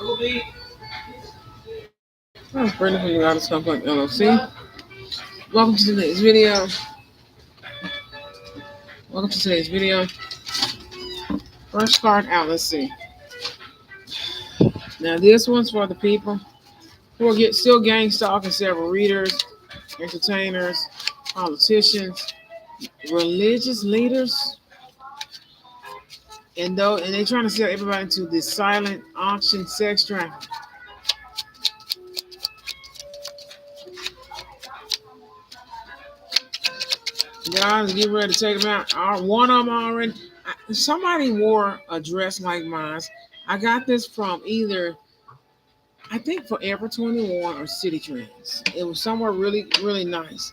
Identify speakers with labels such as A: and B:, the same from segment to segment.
A: I'm Brenda from the Goddess Complex LLC. Welcome to today's video. Welcome to today's video. First card out. Let's see. Now this one's for the people who are still gang stalking several readers, entertainers, politicians, religious leaders, and they're trying to sell everybody into this silent auction sex trafficking. Guys, get ready to take them out. One of them already. Somebody wore a dress like mine. I got this from either, I think, Forever 21 or City Trends. It was somewhere really, really nice.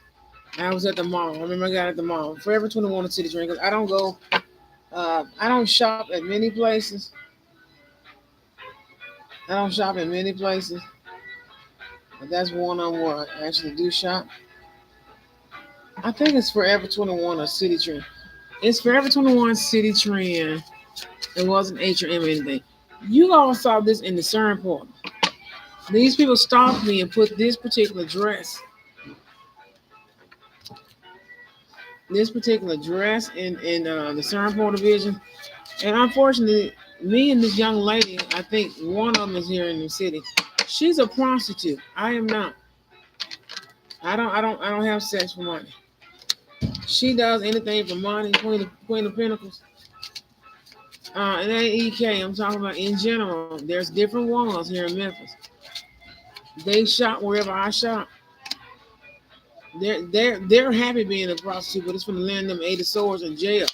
A: I was at the mall. I remember I got it at the mall. Forever 21 or City Trends. Because I don't shop at many places. I don't shop at many places. But that's one of them where I actually do shop. I think it's Forever 21 or City Trend. It's Forever 21 City Trend. It wasn't H&M or anything. You all saw this in the CERN portal. These people stalked me and put this particular dress in the CERN portal division. And unfortunately, me and this young lady, I think one of them is here in the city. She's a prostitute. I am not. I don't have sex for money. She does anything for money. Queen of Pentacles. It ain't EK. I'm talking about in general. There's different ones here in Memphis. They shop wherever I shop. They're happy being a prostitute, but it's going to land them 8 of swords in jail.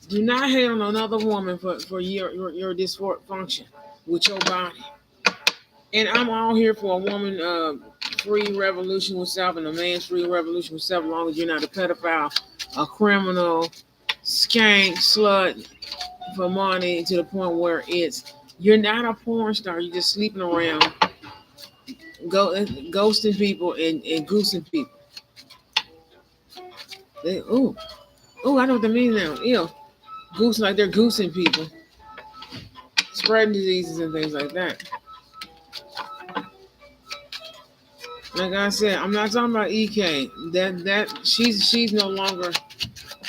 A: Do not hate on another woman for your dysfunction with your body. And I'm all here for a woman free revolution with self and a man's free revolution with self, as long as you're not a pedophile, a criminal, skank, slut for money to the point where you're not a porn star. You're just sleeping around, ghosting people and goosing people. I know what that means now. Goose like they're goosing people, spreading diseases and things like that. Like I said, I'm not talking about EK. That she's no longer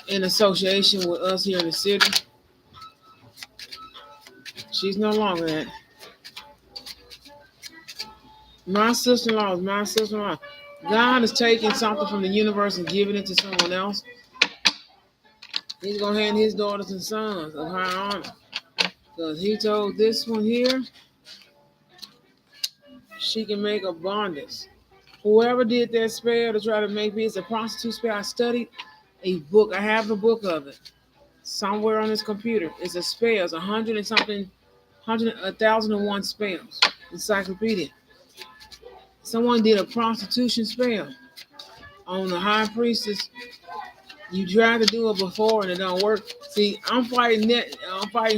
A: in association with us here in the city. She's no longer that. My sister-in-law is my sister-in-law. God is taking something from the universe and giving it to someone else. He's gonna hand his daughters and sons of high honor. Because he told this one here, she can make abundance. Whoever did that spell to try to make me, it's a prostitute spell. I studied a book. I have the book of it somewhere on this computer. It's a spell. It's 100 and something, 1,001 spells. Encyclopedia. Someone did a prostitution spell on the high priestess. You tried to do it before and it don't work. See, I'm fighting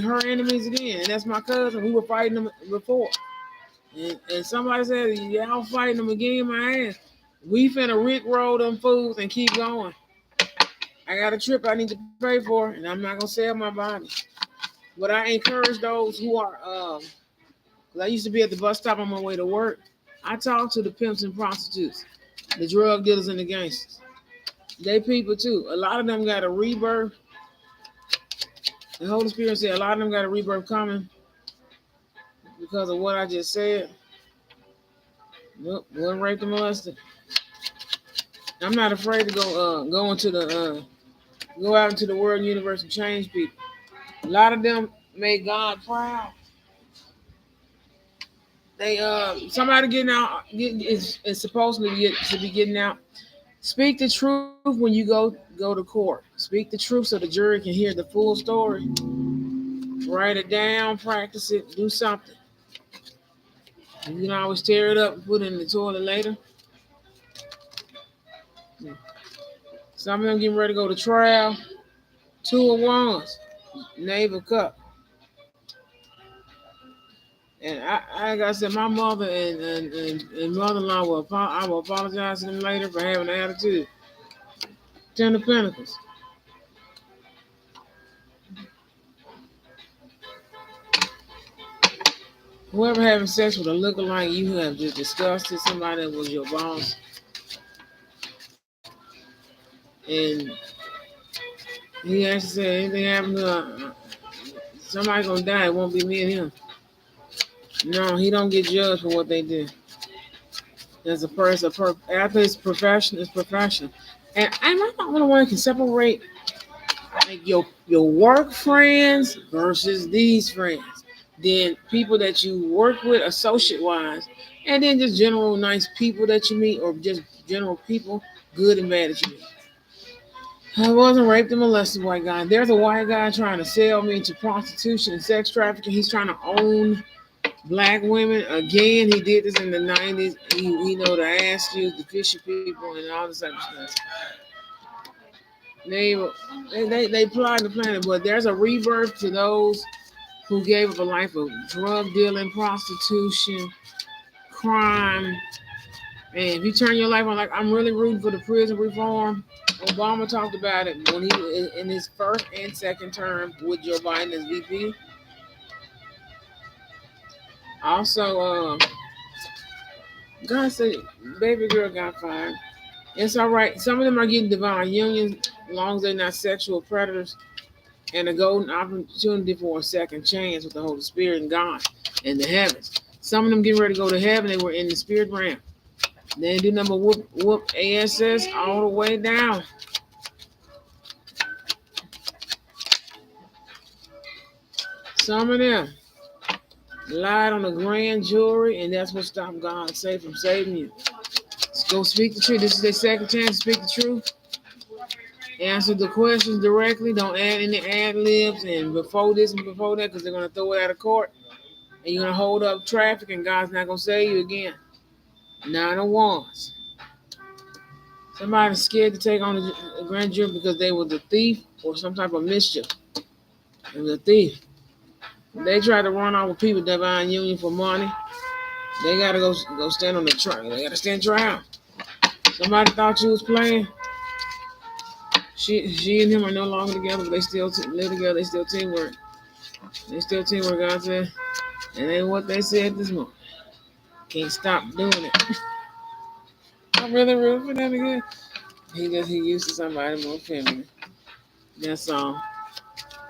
A: her enemies again, and that's my cousin. We were fighting them before. And somebody said, y'all fighting them again, my ass. We finna rickroll them fools and keep going. I got a trip I need to pay for, and I'm not gonna sell my body. But I encourage those who are, cause I used to be at the bus stop on my way to work. I talk to the pimps and prostitutes, the drug dealers and the gangsters. They people too. A lot of them got a rebirth. The Holy Spirit said a lot of them got a rebirth coming because of what I just said. Nope, wasn't raped and molested. I'm not afraid to go out into the world universe and change people. A lot of them made God proud. They somebody getting out is supposed to be getting out. Speak the truth when you go to court. Speak the truth so the jury can hear the full story. Write it down, practice it, do something. You can always tear it up and put it in the toilet later. Some of them getting ready to go to trial. 2 of Wands, Knave of Cup. And like I said, my mother and mother-in-law I will apologize to them later for having an attitude. 10 of Pentacles. Whoever having sex with a lookalike you have just disgusted somebody that was your boss, and he actually said anything happened to somebody gonna die. It won't be me and him. No, he don't get judged for what they did. As a person, after it's profession, it's profession. And I'm not the only one who can separate like your work friends versus these friends. Then people that you work with associate wise, and then just general nice people that you meet, or just general people, good and bad that you meet. I wasn't raped and molested white guy. There's a white guy trying to sell me to prostitution and sex trafficking. He's trying to own black women. Again, he did this in the 90s. He know the ass use, the fishy people, and all this other stuff. They they plot the planet, but there's a rebirth to those who gave up a life of drug dealing, prostitution, crime. And if you turn your life on, like I'm really rooting for the prison reform. Obama talked about it when he in his first and second term with Joe Biden as VP. Also, God said, baby girl got fired. It's all right. Some of them are getting divine unions as long as they're not sexual predators, and a golden opportunity for a second chance with the Holy Spirit and God in the heavens. Some of them getting ready to go to heaven. They were in the spirit realm. They do number whoop ASS all the way down. Some of them lied on the grand jury, and that's what stopped God say from saving you. Let's go speak the truth. This is their second chance to speak the truth. Answer the questions directly. Don't add any ad libs and before this and before that, because they're going to throw it out of court. And you're going to hold up traffic, and God's not going to save you again. 9 of Wands. Somebody's scared to take on a grand jury because they was a thief or some type of mischief. It was a thief. They tried to run off with people divine union for money. They gotta go stand on the trial. They gotta stand trial. Somebody thought you was playing. She and him are no longer together, but they still live together. They still teamwork. They still teamwork. God said, and ain't what they said this morning. Can't stop doing it. I'm really rooting for them again. He used to somebody more feminine. That's all.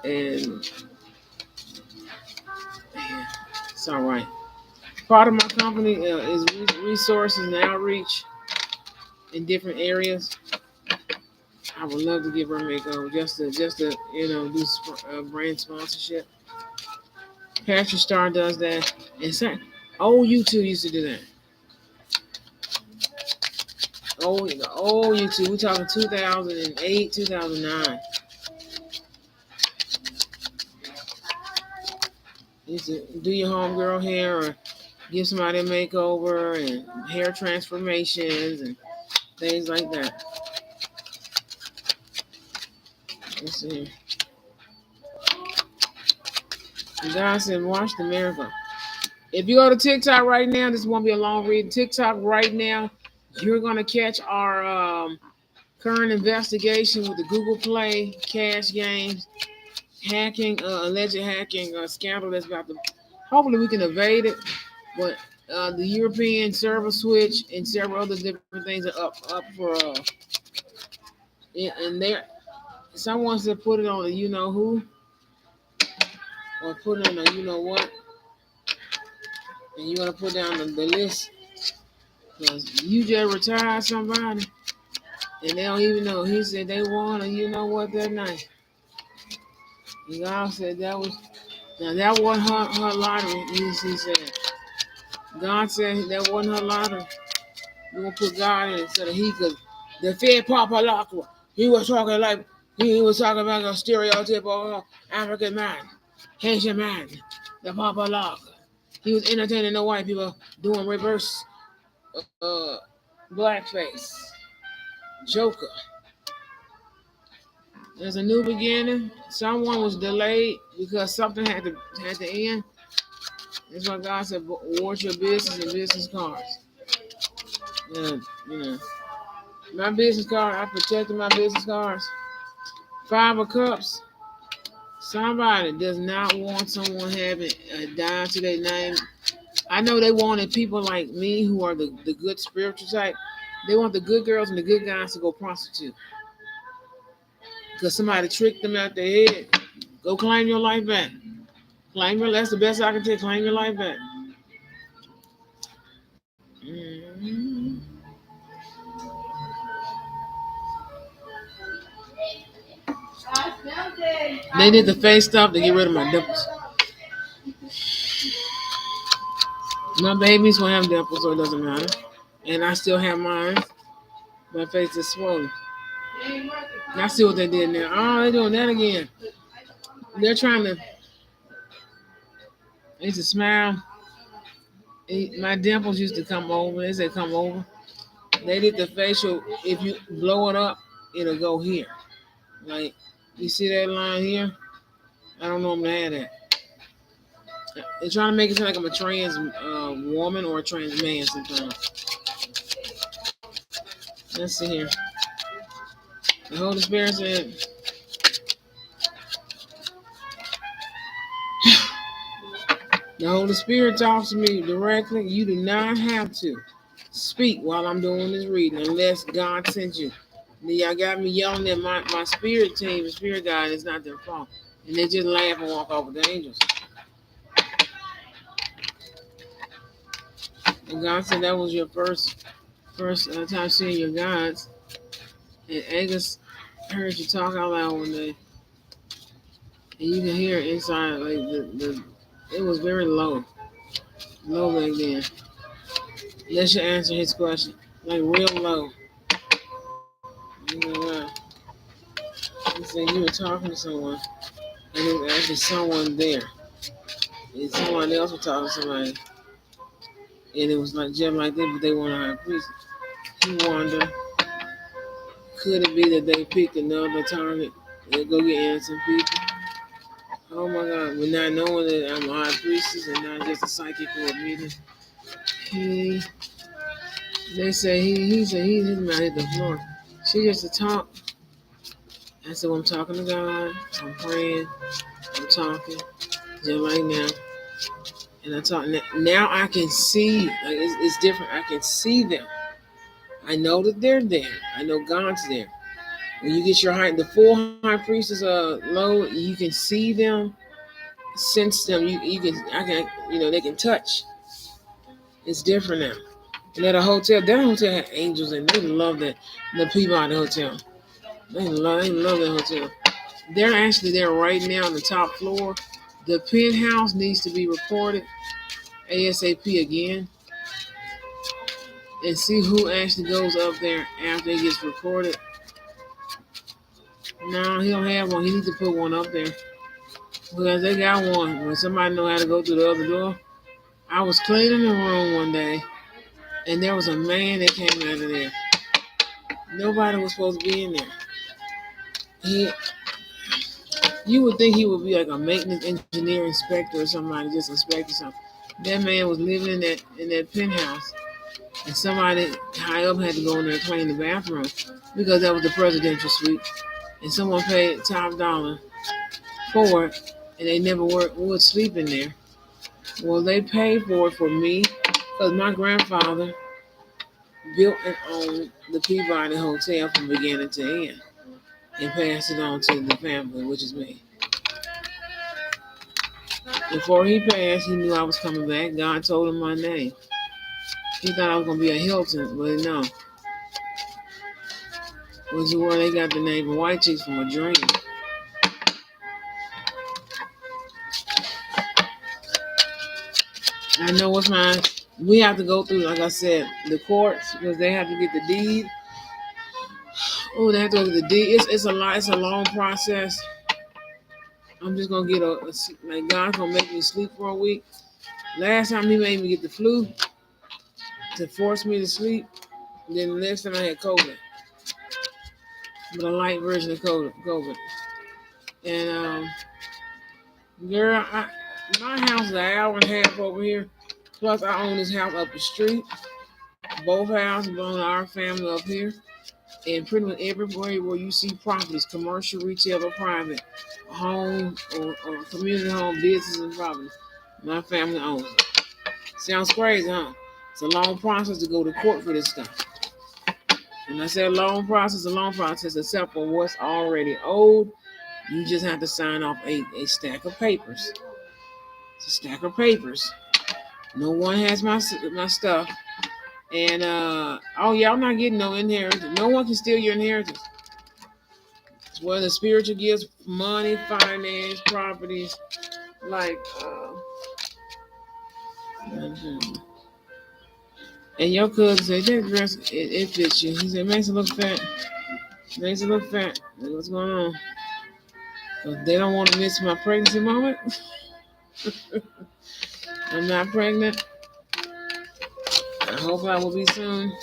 A: And yeah, it's all right. Part of my company is resources and outreach in different areas. I would love to give her a makeover just to do brand sponsorship. Patrick Star does that, and old YouTube used to do that. Old YouTube. We're talking 2008, 2009. Used to do your homegirl hair or give somebody a makeover and hair transformations and things like that. Let's see. God said, watch the miracle. If you go to TikTok right now, this won't be a long read. TikTok right now, you're going to catch our current investigation with the Google Play cash games, alleged hacking scandal that's about to. Hopefully, we can evade it. But the European server switch and several other different things are up for. And there, someone said put it on a you know who, or put it on a you know what, and you're gonna put down the list because you just retired somebody and they don't even know. He said they won a you know what that night. And God said that wasn't her lottery. He said God said that wasn't her lottery. We're gonna put God in it instead of he, because the Fed Papa Locke, he was talking like he was talking about a stereotype of African man, Haitian man, the Papa Locke. He was entertaining the white people doing reverse blackface. Joker. There's a new beginning. Someone was delayed because something had to end. That's why God said, watch your business and business cards. And, my business card, I protected my business cards. 5 of Cups. Somebody does not want someone having a dime to their name I know they wanted people like me who are the good spiritual type. They want the good girls and the good guys to go prostitute because somebody tricked them out their head. Go claim your life back. Claim your. That's the best I can tell. Claim your life back. Mhm. They did the face stuff to get rid of my dimples. My babies will have dimples, so it doesn't matter. And I still have mine. My face is swollen. I see what they did now. Oh, they're doing that again. They're trying to. They used to smile. My dimples used to come over. They said come over. They did the facial. If you blow it up, it'll go here. Like you see that line here. I don't know if they had that. They're trying to make it sound like I'm a trans woman or a trans man sometimes. Let's see here. The Holy Spirit said, the Holy Spirit talks to me directly. You do not have to speak while I'm doing this reading unless God sent you. Then y'all got me yelling at my spirit team, the spirit guide, it's not their fault. And they just laugh and walk off with the angels. And God said that was your first time seeing your gods. And Angus heard you talk out loud one day. And you can hear it inside, like it was very low back then. Let you answer his question, like real low. You know what? He said you were talking to someone, and it was actually someone there, and someone else was talking to somebody, and it was like just like that, but they weren't a high priest. He wondered, could it be that they picked another target and go get innocent people? Oh my God! But not knowing that I'm a high priestess and not just a psychic or a medium. They say he said his mouth hit the floor. She just to talk. I said, well, I'm talking to God. I'm praying. I'm talking just like now. And I talk now. I can see. Like it's different. I can see them. I know that they're there. I know God's there. When you get your the full high priestess low, you can see them, sense them. You can I can they can touch. It's different now. And at a hotel, that hotel had angels and they love that. The people at the hotel. They love that hotel. They're actually there right now on the top floor. The penthouse needs to be reported ASAP again and see who actually goes up there after it gets reported. No, he don't have one. He needs to put one up there because they got one. When somebody know how to go through the other door. I was cleaning the room one day and there was a man that came out of there. Nobody was supposed to be in there. You would think he would be like a maintenance engineer inspector or somebody just inspecting something. That man was living in that penthouse, and somebody high up had to go in there and clean the bathroom because that was the presidential suite, and someone paid top dollar for it, and they never would sleep in there. Well, they paid for it for me because my grandfather built and owned the Peabody Hotel from beginning to end and passed it on to the family, which is me. Before he passed, he knew I was coming back. God told him my name. He thought I was going to be a Hilton, but no. Which is where they got the name of White Chicks from a dream. I know what's mine. We have to go through, like I said, the courts because they have to get the deed. Oh, they have to get the deed. It's a lot. It's a long process. I'm just gonna get like God's gonna make me sleep for a week. Last time he made me get the flu to force me to sleep. Then the next time I had COVID, but a light version of COVID. And girl, my house is an hour and a half over here. Plus, I own this house up the street. Both houses belong to our family up here. And pretty much everywhere where you see properties, commercial, retail, or private, home or community home, business and property, my family owns it. Sounds crazy, huh? It's a long process to go to court for this stuff. When I say a long process, except for what's already owed, you just have to sign off a stack of papers. It's a stack of papers. No one has my stuff. And oh yeah, I'm not getting no inheritance. No one can steal your inheritance. It's whether spiritual gifts, money, finance, properties, like and your cousin said that dress it fits you. He said makes it look fat. Makes it look fat. What's going on? 'Cause they don't want to miss my pregnancy moment. I'm not pregnant. I hope I will be soon.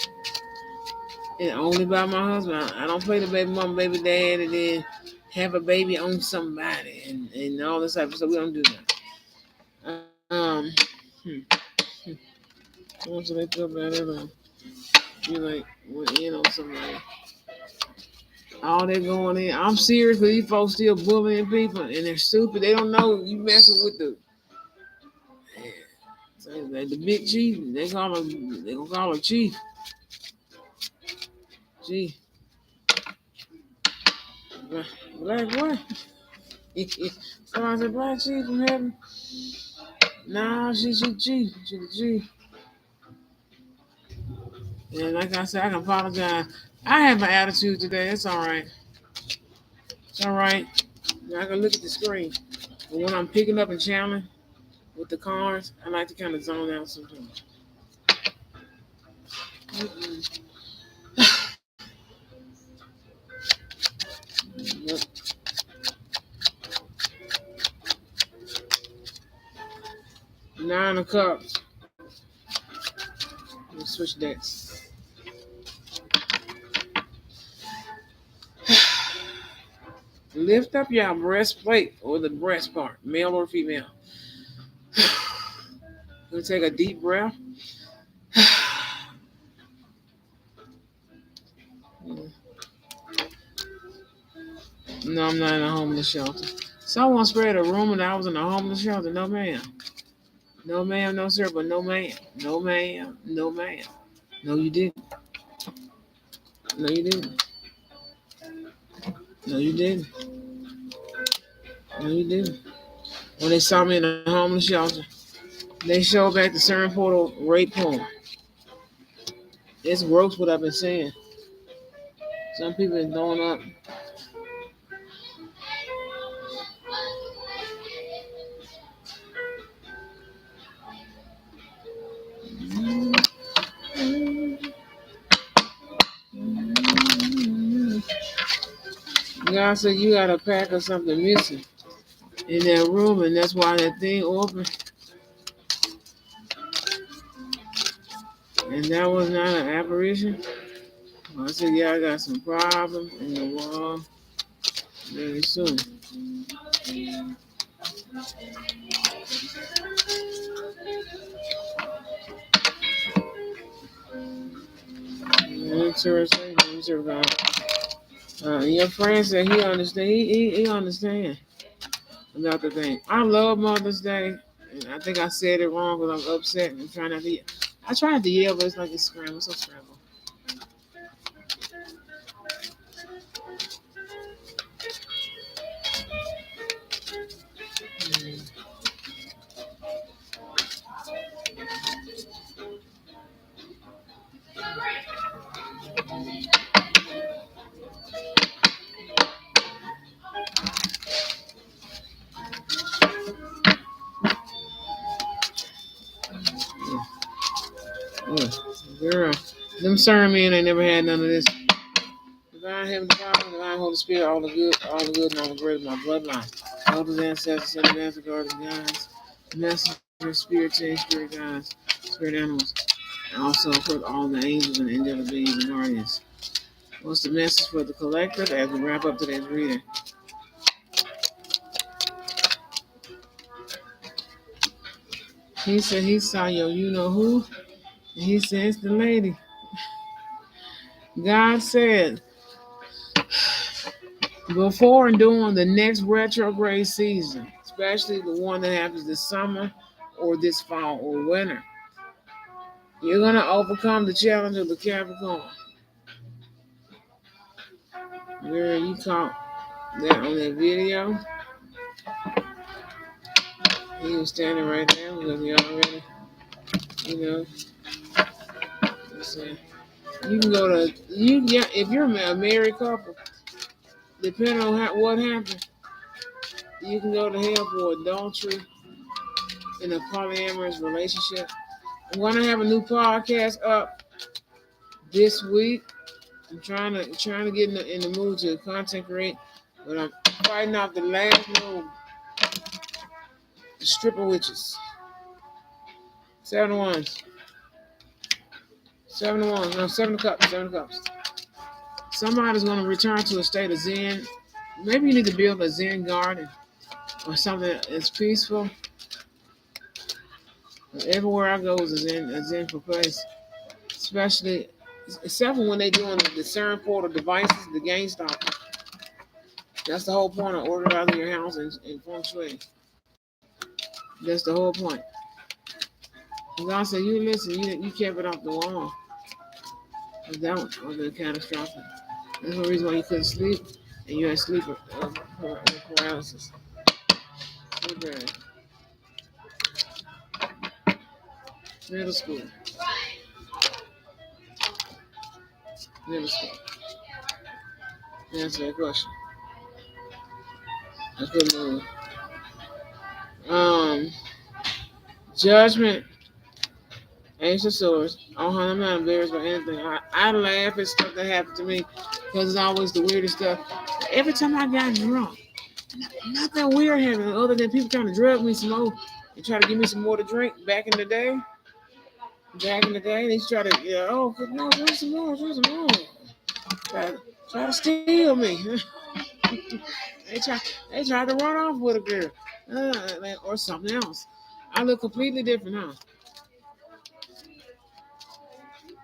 A: And only by my husband. I don't play the baby mom, baby dad, and then have a baby on somebody and all this type of stuff. We don't do that. Hmm. What should they feel about it? You like went in on somebody. All they going in. I'm serious, but these folks still bullying people, and they're stupid. They don't know you messing with the the big chief. They call him. They gonna call her chief. Chief. Black what? Somebody said black chief from heaven. Nah, she's chief. She the chief. And like I said, I can apologize. I have an attitude today. It's all right. It's all right. I can look at the screen. But when I'm picking up and channeling with the cards, I like to kind of zone out sometimes. Mm-mm. Yep. Nine of Cups. Let me switch decks. Lift up your breastplate or the breast part, male or female. We'll take a deep breath. No, I'm not in a homeless shelter. Someone spread a rumor that I was in a homeless shelter. No, ma'am. No, ma'am. No, sir. But no, ma'am. No, ma'am. No, ma'am. No, you didn't. No, you didn't. No, you didn't. No, you didn't. When they saw me in a homeless shelter, they showed back the CERN portal rape porn. It's gross what I've been saying. Some people been throwing up. God said you got a pack of something missing in that room, and that's why that thing opened. And that was not an apparition. I said, yeah, I got some problems in the wall very soon. Interesting. Your friend said he understand. He understand about the thing. I love Mother's Day, and I think I said it wrong because I'm upset and trying not to. I tried to yell, but it's like it's scrambled. It's so scrambled. Yeah. Girl, them sermon men ain't never had none of this. Divine Heavenly Father, Divine Holy Spirit, all the good and all the great of my bloodline. Elders, ancestors, and advanced guardians, guides, messengers, spirit change, spirit guides, spirit animals, and also for all the angels and angelic beings and guardians. What's the message for the collective as we wrap up today's reading? He said he saw your you know who, and he said it's the lady. God said before and during the next retrograde season, especially the one that happens this summer or this fall or winter, You're gonna overcome the challenge of the Capricorn. Girl, you caught that on that video. He was standing right there because he already, you know, saying you can go to you. Yeah, if you're a married couple, depending on what happened, you can go to hell for adultery in a polyamorous relationship. I'm gonna have a new podcast up this week. I'm trying to get in the mood to content create, but I'm fighting off the last little stripper witches. 7 of Wands. 7 of Wands. No, 7 of Cups. 7 of Cups. Somebody's gonna return to a state of Zen. Maybe you need to build a Zen garden or something that's peaceful. Everywhere I go is a Zen place. Especially except for when they're doing the CERN portal devices, the GameStop. That's the whole point of organizing your house in feng shui. That's the whole point. God said, you listen, you kept it off the wall. That would have been catastrophic. That's the reason why you couldn't sleep and you had sleep paralysis. Sleep Middle school. Middle school. Answer that question. That's good news. Judgment. Ace of Swords. Oh, honey, I'm not embarrassed by anything. I laugh at stuff that happened to me because it's always the weirdest stuff. Every time I got drunk, nothing weird happened other than people trying to drug me some more and try to give me some more to drink back in the day. They try to, oh, no, drink some more. Try to steal me. they tried to run off with a girl or something else. I look completely different, huh?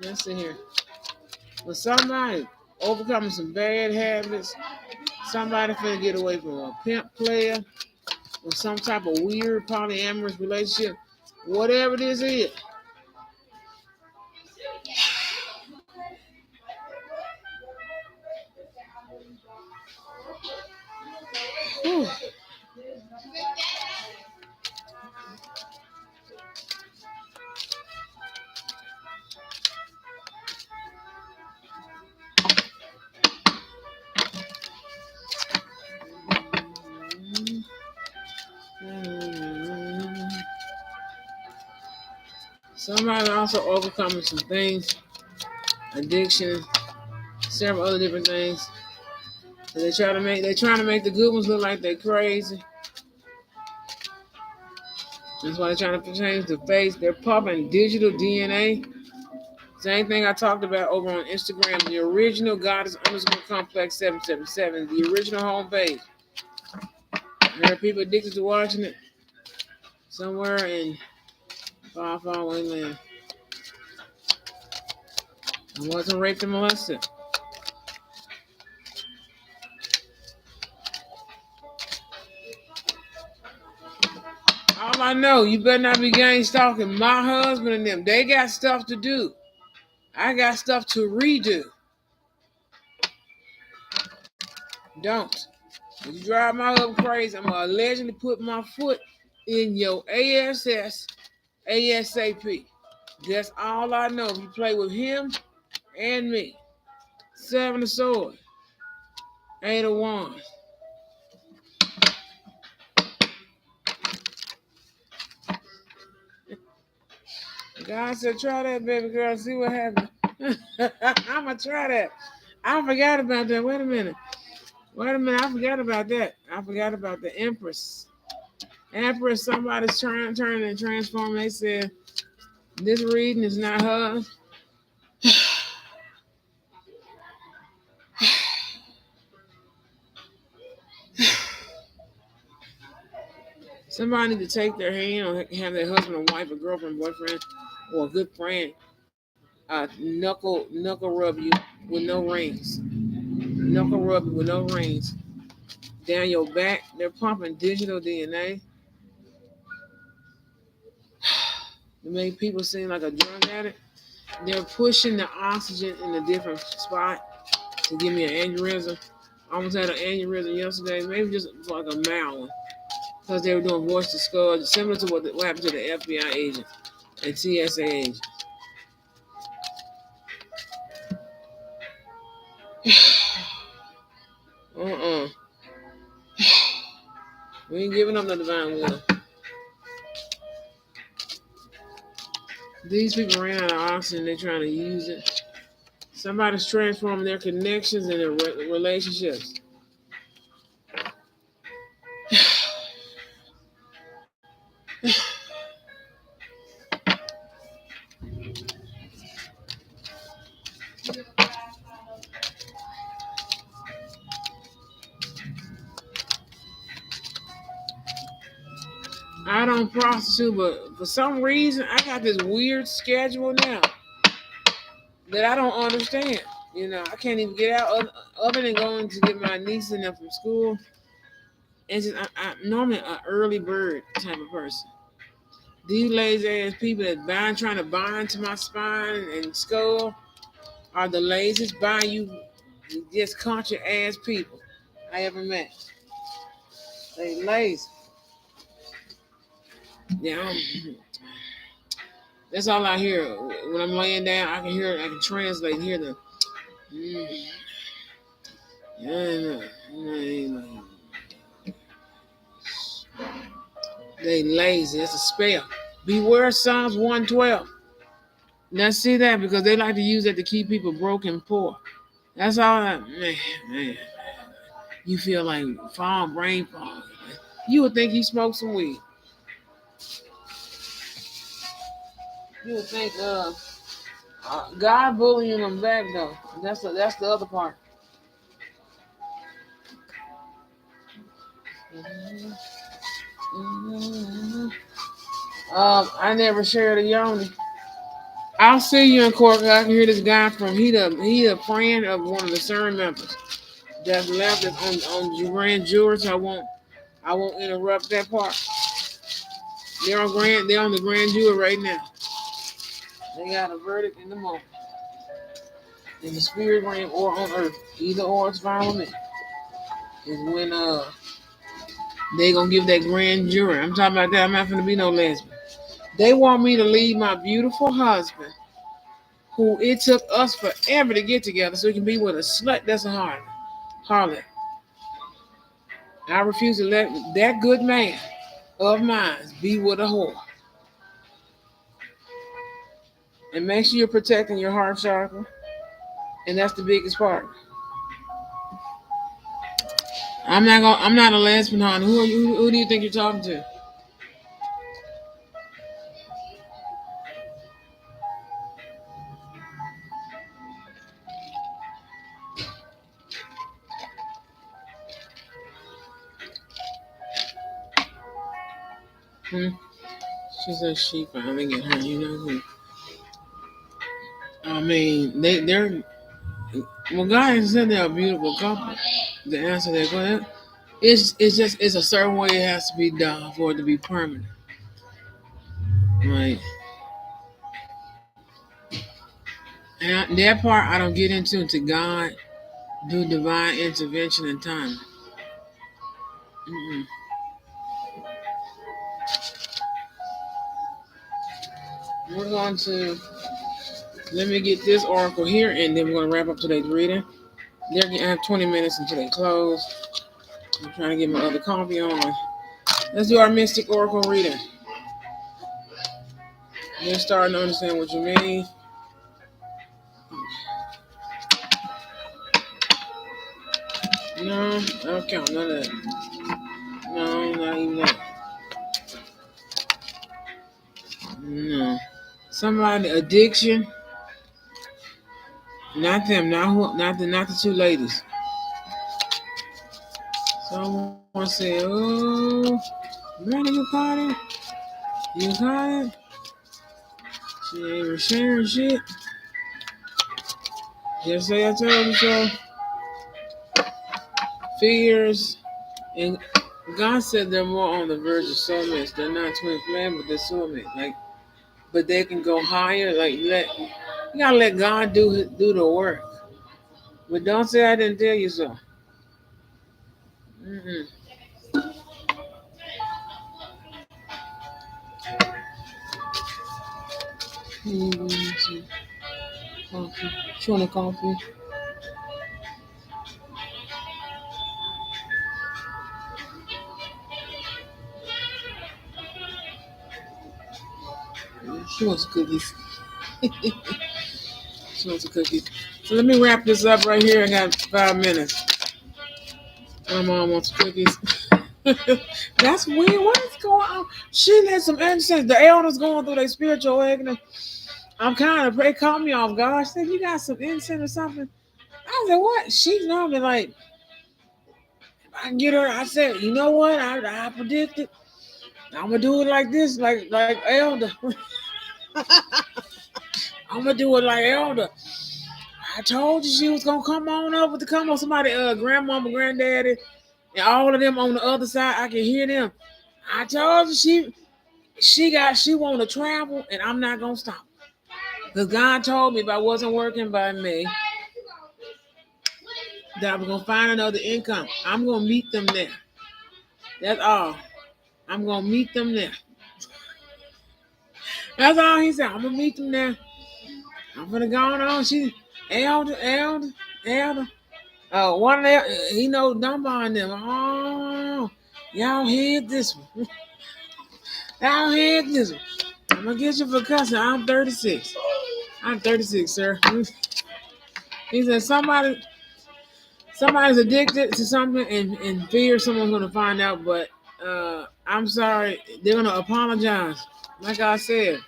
A: Let's see here. When somebody overcoming some bad habits, somebody finna get away from a pimp player or some type of weird polyamorous relationship, whatever this is. Whew. Somebody also overcoming some things, addiction, several other different things. So they're trying to make the good ones look like they're crazy. That's why they're trying to change the face. They're pumping digital DNA. Same thing I talked about over on Instagram. The original Goddess _ Complex 777, the original homepage. There are people addicted to watching it somewhere in far, far away land. I wasn't raped and molested. All I know, you better not be gang stalking my husband and them. They got stuff to do. I got stuff to redo. Don't. If you drive my husband crazy, I'm going to allegedly put my foot in your ASS ASAP. That's all I know. If you play with him and me. 7 of Swords. 8 of Wands. God said, try that, baby girl. See what happens. I'm going to try that. I forgot about that. Wait a minute. I forgot about that. I forgot about the Empress. Empress, somebody's turning and transforming. They said, this reading is not hers. Somebody need to take their hand or have their husband or wife or girlfriend, boyfriend, or a good friend knuckle rub you with no rings. Knuckle rub you with no rings. Down your back, they're pumping digital DNA to make people seem like a drug addict. They're pushing the oxygen in a different spot to give me an aneurysm. I almost had an aneurysm yesterday, maybe just like a mild one, because they were doing voice to skull, similar to what happened to the FBI agent and TSA agent. uh-uh. We ain't giving up the divine will. These people ran out of oxygen. They're trying to use it. Somebody's transforming their connections and their relationships. I don't prostitute, but for some reason, I got this weird schedule now that I don't understand. I can't even get out other than going to get my niece and them from school. It's just I'm normally an early bird type of person. These lazy ass people that trying to bind to my spine and skull are the laziest you just country ass people I ever met. They lazy. Yeah, that's all I hear when I'm laying down. I can hear it. I can translate. Hear the. They lazy. It's a spell. Beware Psalms 112. Now see that because they like to use that to keep people broke and poor. That's all that man. You feel like brain fog. You would think he smoked some weed. You would think God bullying them back though. That's the other part. I never shared a yoni. I'll see you in court. I can hear this guy from he a friend of one of the CERN members that's left on grand jury. So I won't interrupt that part. They're on the grand jury right now. They got a verdict in the moment. In the spirit realm or on earth. Either or it's fine with me. Is when they gonna give that grand jury. I'm talking about that. I'm not gonna be no lesbian. They want me to leave my beautiful husband, who it took us forever to get together, so he can be with a slut that's a harlot. I refuse to let that good man of mine be with a whore. And make sure you're protecting your heart chakra. And that's the biggest part. I'm not a lesbian, hon. Who are you? Who do you think you're talking to? Hmm? She said she finally get her. You know who? I mean, they're well. God has said they're a beautiful couple. The answer to that question, it's a certain way it has to be done for it to be permanent. Right. And that part I don't get into until God do divine intervention and timing. Mm-mm. We're going to let me get this oracle here, and then we're going to wrap up today's reading. I have 20 minutes until they close. I'm trying to get my other coffee on. Let's do our mystic oracle reading. You're starting to understand what you mean. No, I don't count none of that. No, not even that. No. Somebody addiction. Not them. Not the two ladies. Someone say, "Oh, Brandon, you caught it? You caught it? She ain't even sharing shit. Just say I told you so." Fears and God said they're more on the verge of soulmates. They're not twin flame, but they're soulmates. But they can go higher. You gotta let God do the work. But don't say I didn't tell you so. Mm-mm. Mm-hmm. Coffee. You want a coffee? She wants cookies. She wants a cookie. So let me wrap this up right here. I got 5 minutes. My mom wants cookies. That's weird. What is going on? She lit some incense. The elders going through their spiritual awakening. I'm kind of, it caught me off guard. She said, you got some incense or something? I said, what? She's normally like, I can get her. I said, you know what? I predicted. I'm gonna do it like this, like elder. I'm gonna do it like elder. I told you she was gonna come on up with the come on. Somebody, grandmama, granddaddy, and all of them on the other side. I can hear them. I told you she want to travel, and I'm not gonna stop. Cause God told me if I wasn't working by me, that I was gonna find another income. I'm gonna meet them there. That's all. I'm gonna meet them there. That's all he said. I'm gonna meet them there. I'm gonna go on. She elder. One of them, he know Dunbar and them. Oh, y'all heard this one. Y'all heard this one. I'm gonna get you for cussing. I'm 36. I'm 36, sir. He said somebody's addicted to something and fear someone's gonna find out, but I'm sorry, they're gonna apologize. Like I said,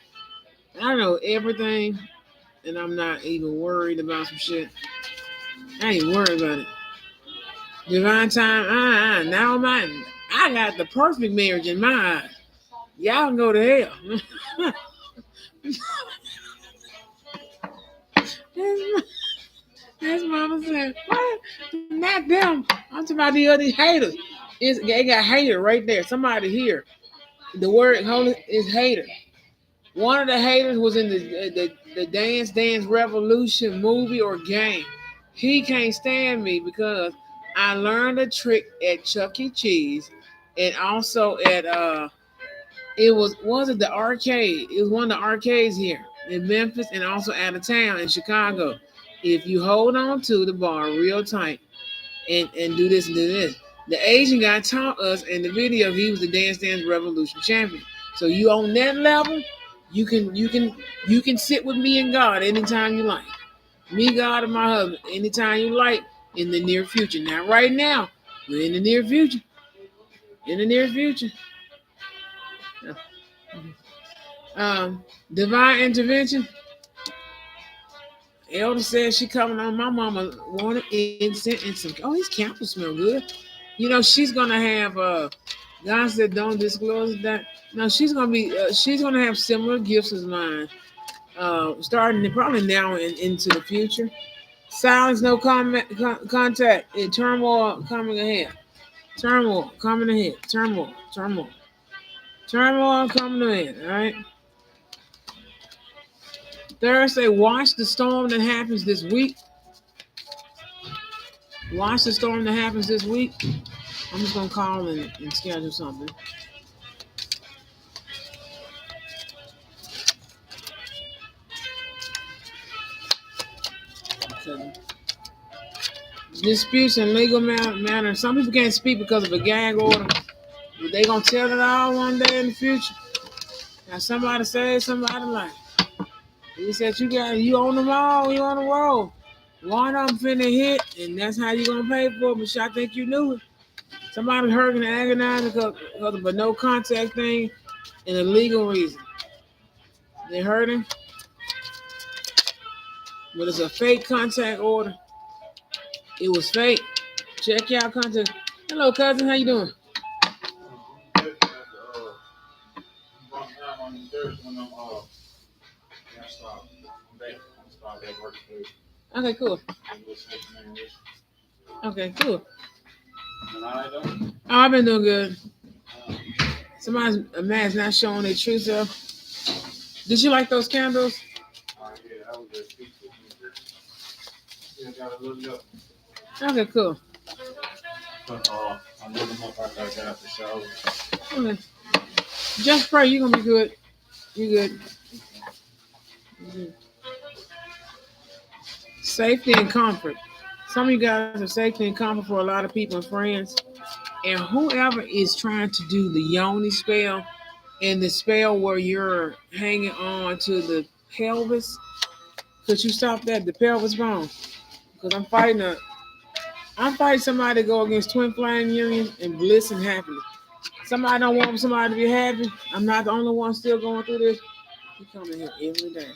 A: I know everything and I'm not even worried about some shit. I ain't worried about it. Divine time, now I got the perfect marriage in my eyes. Y'all can go to hell. That's mama said, what? Not them. I'm talking about the other haters. They got hater right there. Somebody here. The word holy is hater. One of the haters was in the Dance Revolution movie or game. He can't stand me because I learned a trick at Chuck E. Cheese and also at it was it the arcade? It was one of the arcades here in Memphis and also out of town in Chicago. If you hold on to the bar real tight and do this and do this, the Asian guy taught us in the video he was the Dance Revolution champion. So you on that level, you can sit with me and God anytime you like. Me, God, and my husband anytime you like in the near future. Now, right now, we're in the near future. In the near future. Divine intervention. Elder said she coming on. My mama wanted incense and some. Oh, these candles smell good. You know she's gonna have. God said don't disclose that. No, she's gonna be. She's gonna have similar gifts as mine. Starting probably now and into the future. Silence, no contact. And turmoil coming ahead. Turmoil coming ahead. Turmoil coming ahead. All right. Thursday, watch the storm that happens this week. Watch the storm that happens this week. I'm just gonna call and schedule something. So, disputes and legal matter. Some people can't speak because of a gag order. But they gonna tell it all one day in the future. Now somebody said somebody like he said you own them all, you on the road. One of them finna hit, and that's how you gonna pay for it. But I think you knew it. Somebody hurting and agonizing because of a no contact thing and a legal reason. They hurting, but it's a fake contact order. It was fake. Check y'all contact. Hello, cousin. How you doing? Okay, cool. Okay, cool. Oh, I've been doing good. Somebody's a man's not showing their true self. Did you like those candles? Okay, cool.
B: I look them up after I got out the shower.
A: Okay. Just pray. You're gonna be good. You good. You good. Safety and comfort. Some of you guys are safety and comfort for a lot of people and friends. And whoever is trying to do the yoni spell and the spell where you're hanging on to the pelvis, could you stop that? The pelvis bone. Because I'm fighting somebody to go against twin flame union and bliss and happiness. Somebody don't want somebody to be happy. I'm not the only one still going through this. He come in here every day.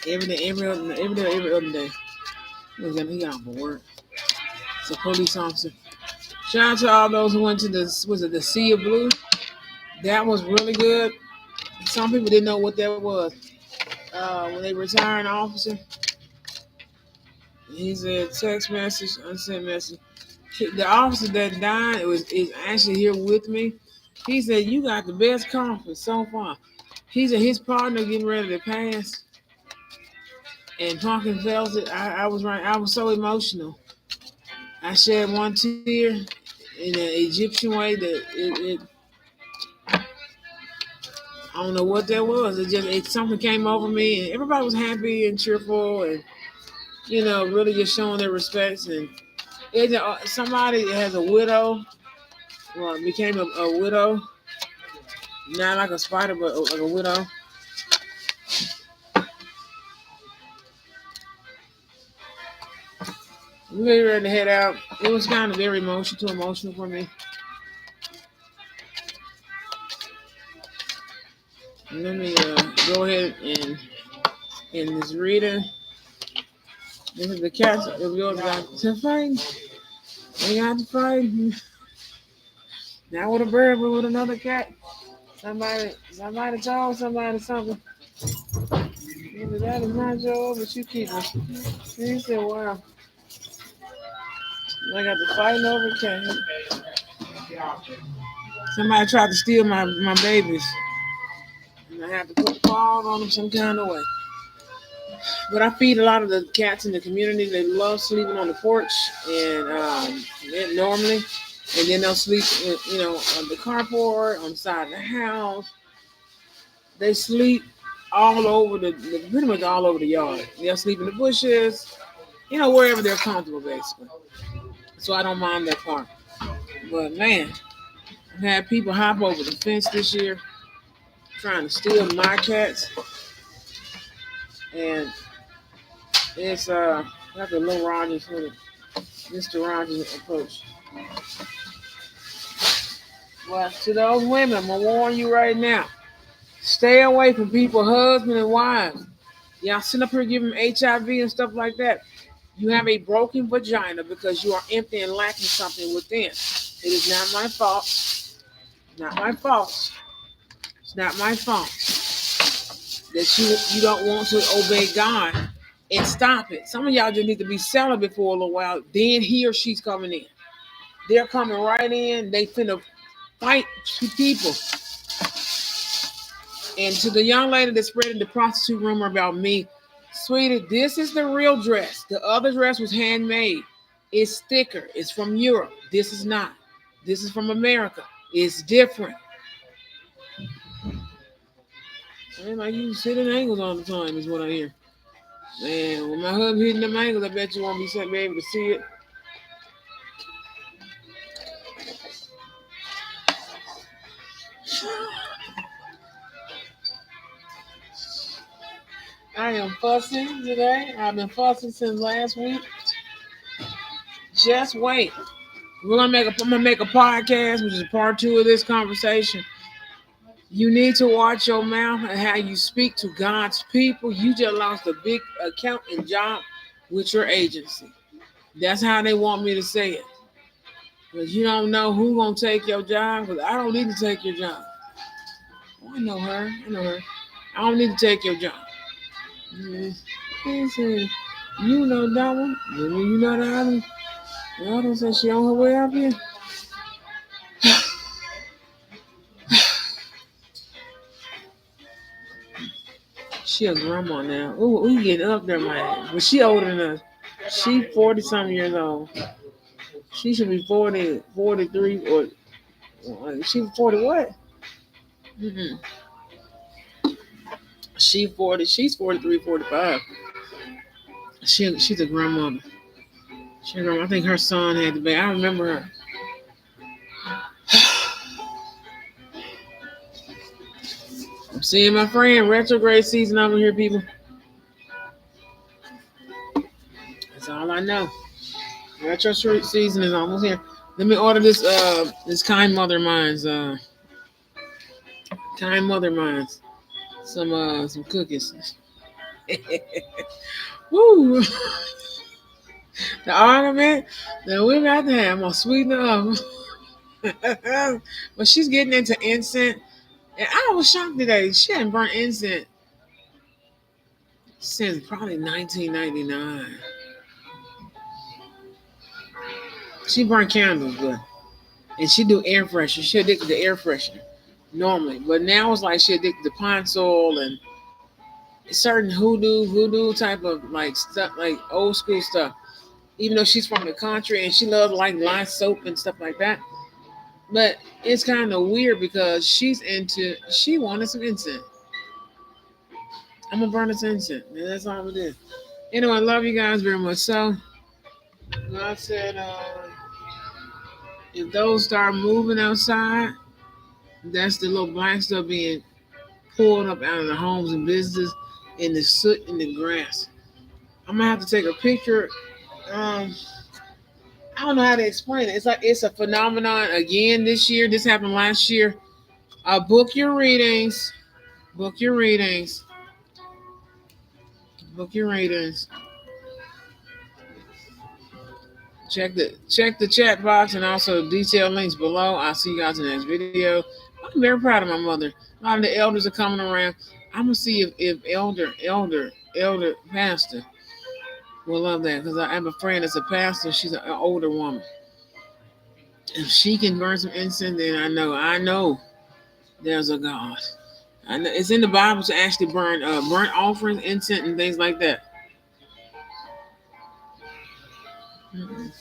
A: Every other day. He got for work. It's a police officer. Shout out to all those who went to the Sea of Blue. That was really good. Some people didn't know what that was. When they retired officer, he said text message, unsent message. The officer that died is actually here with me. He said, "You got the best conference so far." He said his partner getting ready to pass, and Pumpkin felt it. I was right. I was so emotional. I shed one tear in an Egyptian way that I don't know what that was. Something came over me, and everybody was happy and cheerful, and really just showing their respects. And somebody that has a widow, well, became a widow, not like a spider, but like a widow. We were ready to head out. It was kind of very too emotional for me. Let me go ahead and in this reading. This is the cats. The girls got to fight. They got to fight. Not with a bird, but with another cat. Somebody told somebody something. Either that is not yours, but you keep it. He said, "Wow, I got to fighting over a cat. Somebody tried to steal my babies, and I have to put paws on them some kind of way." But I feed a lot of the cats in the community. They love sleeping on the porch, and normally, and then they'll sleep, on the carport, on the side of the house. They sleep all over pretty much all over the yard. They'll sleep in the bushes, wherever they're comfortable, basically. So I don't mind that part. But man, I've had people hop over the fence this year trying to steal my cats, and it's like a little Rogers with it. Mr. Rogers approach. Well, to those women, I'm gonna warn you right now. Stay away from people, husband and wives. Y'all sit up here giving HIV and stuff like that. You have a broken vagina because you are empty and lacking something within. It is not my fault. Not my fault. It's not my fault that you don't want to obey God and stop it. Some of y'all just need to be celibate for a little while. Then he or she's coming in. They're coming right in. They finna fight people. And to the young lady that's spreading the prostitute rumor about me, sweetie, this is the real dress. The other dress was handmade. It's thicker. It's from Europe. This is not. This is from America. It's different. Man, like you sitting angles all the time is what I hear. Man, when my husband hitting them angles, I bet you won't be able to see it. I am fussing today. I've been fussing since last week. Just wait. I'm gonna make a podcast, which is part 2 of this conversation. You need to watch your mouth and how you speak to God's people. You just lost a big accounting job with your agency. That's how they want me to say it. Because you don't know who gonna take your job. Because I don't need to take your job. Oh, I know her. I know her. I don't need to take your job. He said, you know that one. You know that one. Y'all don't say she on her way up here. She a grandma now. Ooh, we getting up there, man. But she older than us. She 40 something years old. She should be 40, 43, or she 40 what? Mm-mm. She 40. She's 43, 45. She's a grandmother. I think her son had the baby. I remember her. I'm seeing my friend retrograde season over here, people. That's all I know. Retro season is almost here. Let me order this kind mother mines. Kind mother mines. Some cookies. Woo! The argument that we're about to have, I'm gonna sweeten her up. But she's getting into incense, and I was shocked today. She hadn't burnt incense since probably 1999. She burnt candles, and she do air freshener. She addicted to air freshener normally, but now it's like she addicted to pine sol and certain hoodoo type of like stuff, like old school stuff. Even though she's from the country and she loves like lye soap and stuff like that, but it's kind of weird because she wanted some incense. I'm gonna burn this incense, and that's all it is. Anyway, I love you guys very much. So God said, if those start moving outside, that's the little black stuff being pulled up out of the homes and businesses in the soot in the grass. I'm gonna have to take a picture. Um, I don't know how to explain it. It's like it's a phenomenon again this year. This happened last year. Book your readings. Book your readings. Book your readings. Check the chat box and also detailed links below. I'll see you guys in the next video. I'm very proud of my mother. A lot of the elders are coming around. I'm gonna see if elder pastor will love that because I have a friend that's a pastor. She's an older woman. If she can burn some incense, then I know there's a God. I know it's in the Bible to actually burn burnt offerings, incense, and things like that. Mm-mm.